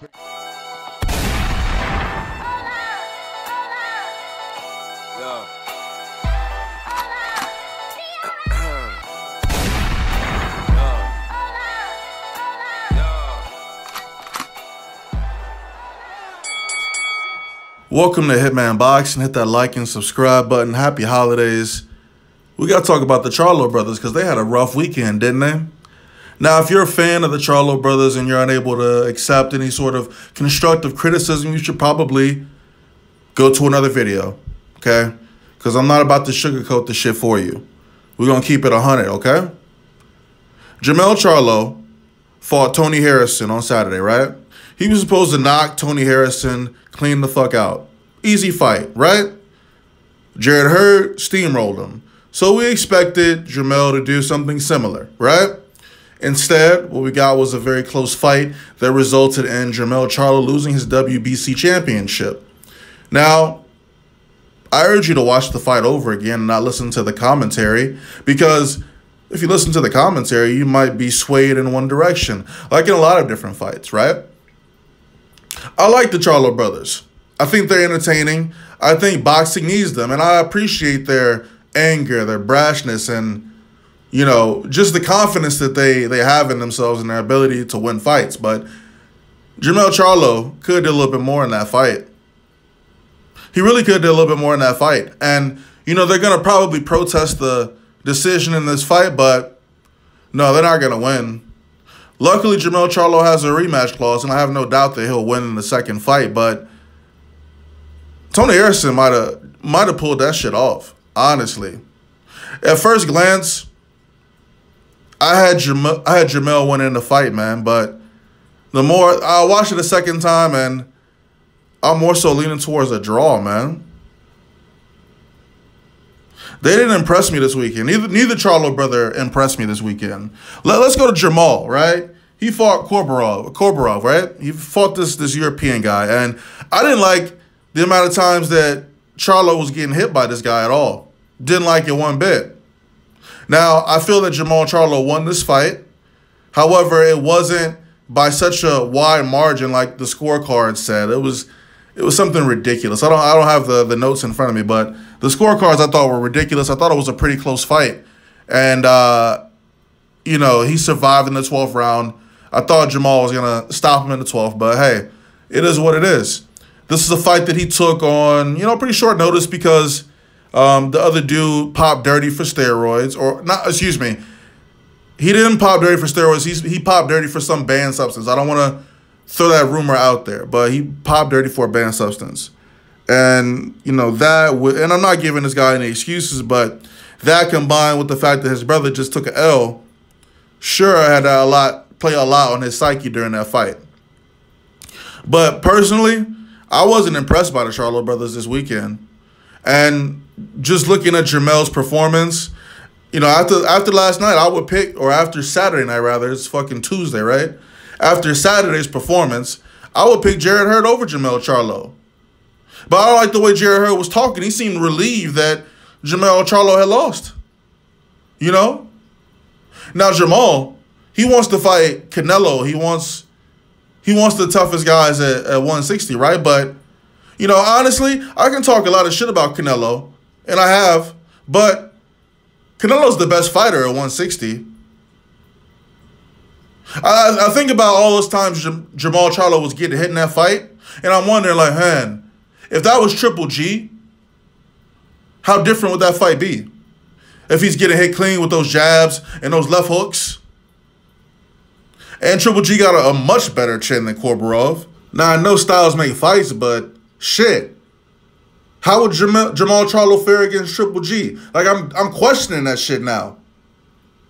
Welcome to Hitman Boxing. Hit that like and subscribe button. Happy holidays. We got to talk about the Charlo brothers because they had a rough weekend, didn't they? Now, if you're a fan of the Charlo brothers and you're unable to accept any sort of constructive criticism, you should probably go to another video, okay? Because I'm not about to sugarcoat the shit for you. We're going to keep it 100, okay? Jermell Charlo fought Tony Harrison on Saturday, right? He was supposed to knock Tony Harrison clean the fuck out. Easy fight, right? Jarrett Hurd steamrolled him. So we expected Jermell to do something similar, right? Instead, what we got was a very close fight that resulted in Jermell Charlo losing his WBC championship. Now, I urge you to watch the fight over again and not listen to the commentary, because if you listen to the commentary, you might be swayed in one direction, like in a lot of different fights, right? I like the Charlo brothers. I think they're entertaining. I think boxing needs them, and I appreciate their anger, their brashness, and, you know, just the confidence that they have in themselves and their ability to win fights. But Jermell Charlo could do a little bit more in that fight. He really could do a little bit more in that fight. And, you know, they're going to probably protest the decision in this fight, but no, they're not going to win. Luckily, Jermell Charlo has a rematch clause, and I have no doubt that he'll win in the second fight. But Tony Harrison might have pulled that shit off, honestly. At first glance, I had Jermell winning the fight, man. But the more I watched it a second time, and I'm more so leaning towards a draw, man. They didn't impress me this weekend. Neither Charlo brother impressed me this weekend. Let's go to Jermall, right? He fought Korborov, right? He fought this European guy. And I didn't like the amount of times that Charlo was getting hit by this guy at all. Didn't like it one bit. Now, I feel that Jermall Charlo won this fight. However, it wasn't by such a wide margin like the scorecard said. It was something ridiculous. I don't have the notes in front of me, but the scorecards I thought were ridiculous. I thought it was a pretty close fight. And, you know, he survived in the 12th round. I thought Jermall was going to stop him in the 12th, but hey, it is what it is. This is a fight that he took on, you know, pretty short notice because the other dude popped dirty for steroids. Or, not, excuse me, he didn't pop dirty for steroids. He popped dirty for some banned substance. I don't want to throw that rumor out there, but he popped dirty for a banned substance. And, you know, and I'm not giving this guy any excuses, but that combined with the fact that his brother just took an L, sure had play a lot on his psyche during that fight. But personally, I wasn't impressed by the Charlo brothers this weekend. And just looking at Jermell's performance, you know, after last night, I would pick, or after Saturday night rather, it's fucking Tuesday, right? After Saturday's performance, I would pick Jarrett Hurd over Jermell Charlo. But I don't like the way Jarrett Hurd was talking. He seemed relieved that Jermell Charlo had lost. You know? Now, Jermall, he wants to fight Canelo. He wants the toughest guys at 160, right? But, you know, honestly, I can talk a lot of shit about Canelo, and I have, but Canelo's the best fighter at 160. I think about all those times Jermall Charlo was getting hit in that fight, and I'm wondering, like, man, if that was Triple G, how different would that fight be? If he's getting hit clean with those jabs and those left hooks. And Triple G got a much better chin than Korborov. Now, I know styles make fights, but shit. How would Jermall Charlo fare against Triple G? Like, I'm questioning that shit now.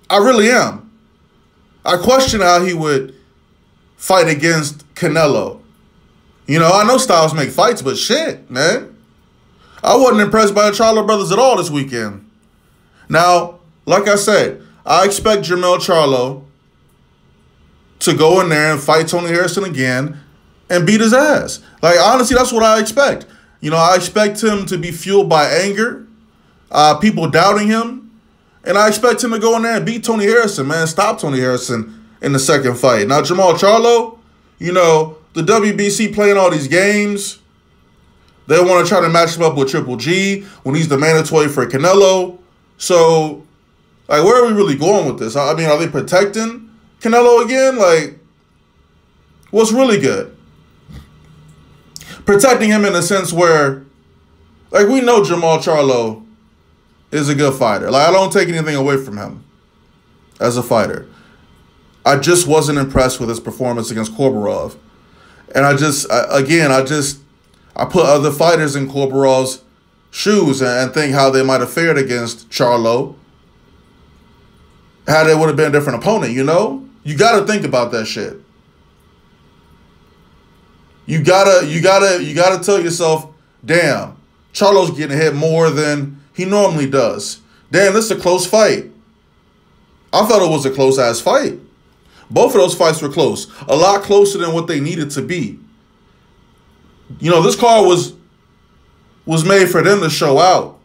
I really am. I question how he would fight against Canelo. You know, I know styles make fights, but shit, man. I wasn't impressed by the Charlo brothers at all this weekend. Now, like I said, I expect Jermell Charlo to go in there and fight Tony Harrison again and beat his ass. Like, honestly, that's what I expect. You know, I expect him to be fueled by anger, people doubting him, and I expect him to go in there and beat Tony Harrison, man. Stop Tony Harrison in the second fight. Now, Jermall Charlo, you know, the WBC playing all these games. They want to try to match him up with Triple G when he's the mandatory for Canelo. So, like, where are we really going with this? I mean, are they protecting Canelo again? Like, what's really good? Protecting him in a sense where, like, we know Jermall Charlo is a good fighter. Like, I don't take anything away from him as a fighter. I just wasn't impressed with his performance against Korborov. And I put other fighters in Korborov's shoes and think how they might have fared against Charlo had it would have been a different opponent, you know? You gotta think about that shit. You gotta tell yourself, damn, Charlo's getting hit more than he normally does. Damn, this is a close fight. I thought it was a close-ass fight. Both of those fights were close. A lot closer than what they needed to be. You know, this card was made for them to show out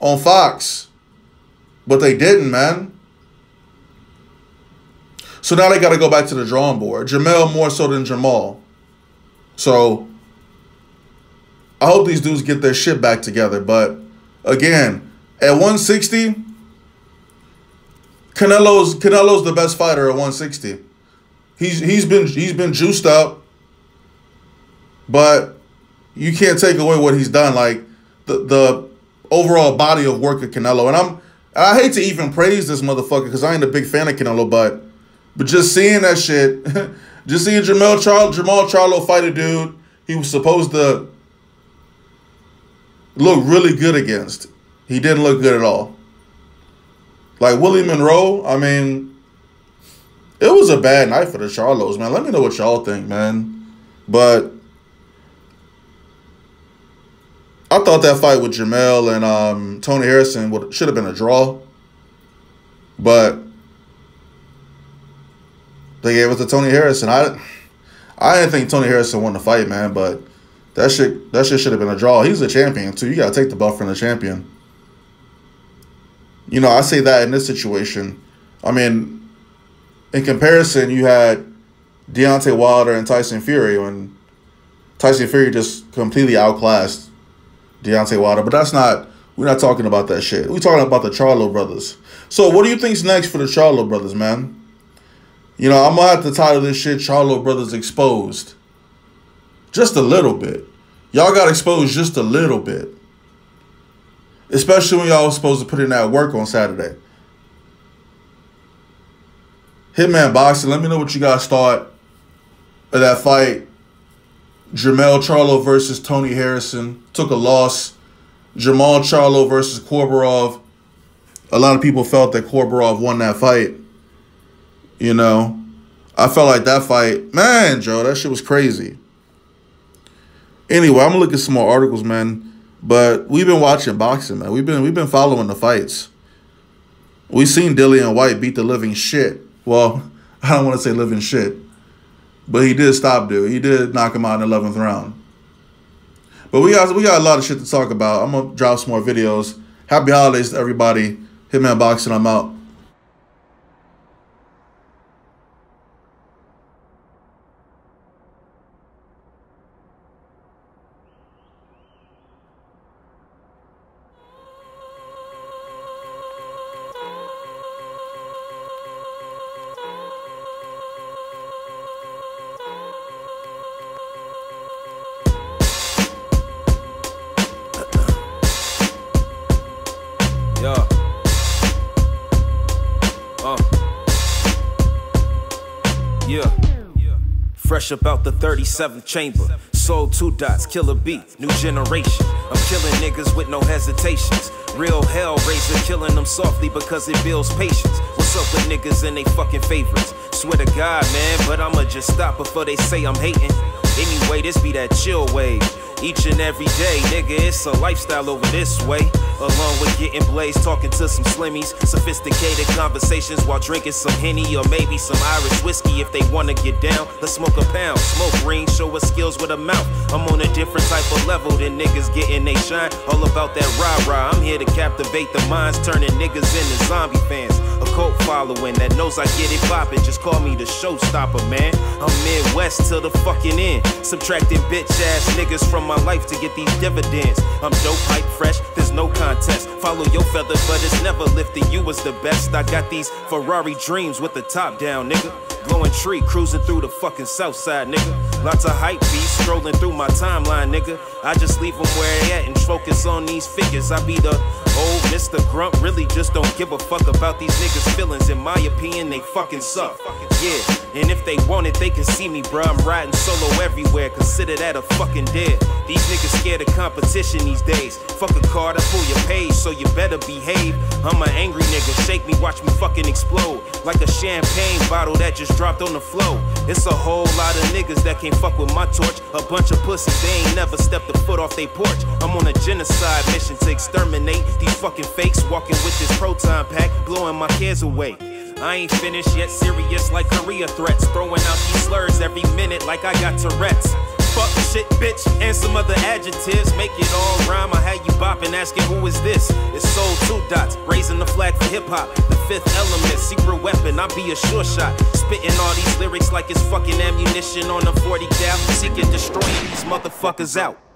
on Fox. But they didn't, man. So now they got to go back to the drawing board. Jermell more so than Jermall. So I hope these dudes get their shit back together. But again, at 160, Canelo's the best fighter at 160. He's been juiced up, but you can't take away what he's done. Like the overall body of work of Canelo. And I hate to even praise this motherfucker because I ain't a big fan of Canelo, but just seeing that shit, just seeing Jermell Charlo fight a dude he was supposed to look really good against. He didn't look good at all. Like Willie Monroe, I mean, it was a bad night for the Charlos, man. Let me know what y'all think, man. But I thought that fight with Jermell and Tony Harrison should have been a draw. But they gave it to Tony Harrison. I didn't think Tony Harrison won the fight, man, but that shit should have been a draw. He's a champion, too. You got to take the belt from the champion. You know, I say that in this situation. I mean, in comparison, you had Deontay Wilder and Tyson Fury when Tyson Fury just completely outclassed Deontay Wilder. But we're not talking about that shit. We're talking about the Charlo brothers. So what do you think's next for the Charlo brothers, man? You know, I'm going to have to title this shit Charlo Brothers Exposed. Just a little bit. Y'all got exposed just a little bit. Especially when y'all was supposed to put in that work on Saturday. Hitman Boxing, let me know what you guys thought of that fight. Jermell Charlo versus Tony Harrison. Took a loss. Jermall Charlo versus Korborov. A lot of people felt that Korborov won that fight. You know, I felt like that fight, man, Joe, that shit was crazy. Anyway, I'm gonna look at some more articles, man. But we've been watching boxing, man. We've been following the fights. We've seen Dillian White beat the living shit. Well, I don't want to say living shit, but he did stop dude. He did knock him out in the 11th round. But we got a lot of shit to talk about. I'm gonna drop some more videos. Happy holidays to everybody. Hitman Boxing, I'm out. Yeah. Fresh about the 37th chamber. Sold 2 dots, killer beat, new generation. I'm killing niggas with no hesitations. Real hellraiser, killing them softly because it builds patience. What's up with niggas and they fucking favorites? Swear to God, man, but I'ma just stop before they say I'm hating. Anyway, this be that chill wave. Each and every day, nigga, it's a lifestyle over this way. Along with getting blazed, talking to some slimmies, sophisticated conversations while drinking some Henny or maybe some Irish whiskey. If they wanna get down, let's smoke a pound. Smoke green, show us skills with a mouth. I'm on a different type of level than niggas getting they shine. All about that rah-rah, I'm here to captivate the minds, turning niggas into zombie fans. A cult following that knows I get it poppin', just call me the showstopper, man. I'm Midwest till the fucking end, subtracting bitch-ass niggas from my life to get these dividends. I'm dope, hype, fresh, there's no contest. Follow your feather, but it's never lifted. You was the best. I got these Ferrari dreams with the top down, nigga. Blowing tree, cruising through the fucking south side, nigga. Lots of hype beats strolling through my timeline, nigga. I just leave them where they at and focus on these figures. I be the old Mr. Grump, really just don't give a fuck about these niggas' feelings. In my opinion, they fucking suck. Yeah, and if they want it, they can see me, bruh. I'm riding solo everywhere, consider that a fucking dead. These niggas scared of competition these days. Fuck a card, I pull your page, so you better behave. I'm an angry nigga, shake me, watch me fucking explode. Like a champagne bottle that just dropped on the floor. It's a whole lot of niggas that can't fuck with my torch. A bunch of pussies, they ain't never stepped a foot off they porch. I'm on a genocide mission to exterminate these fucking fakes, walking with this proton pack, blowing my cares away. I ain't finished yet, serious like career threats, throwing out these slurs every minute like I got Tourette's. Fuck, shit, bitch, and some other adjectives. Make it all rhyme. I had you bopping, asking who is this? It's Soul 2 Dots, raising the flag for hip-hop. The fifth element, secret weapon, I be a sure shot. Spitting all these lyrics like it's fucking ammunition on a 40 cal. Seeking destroying these motherfuckers out.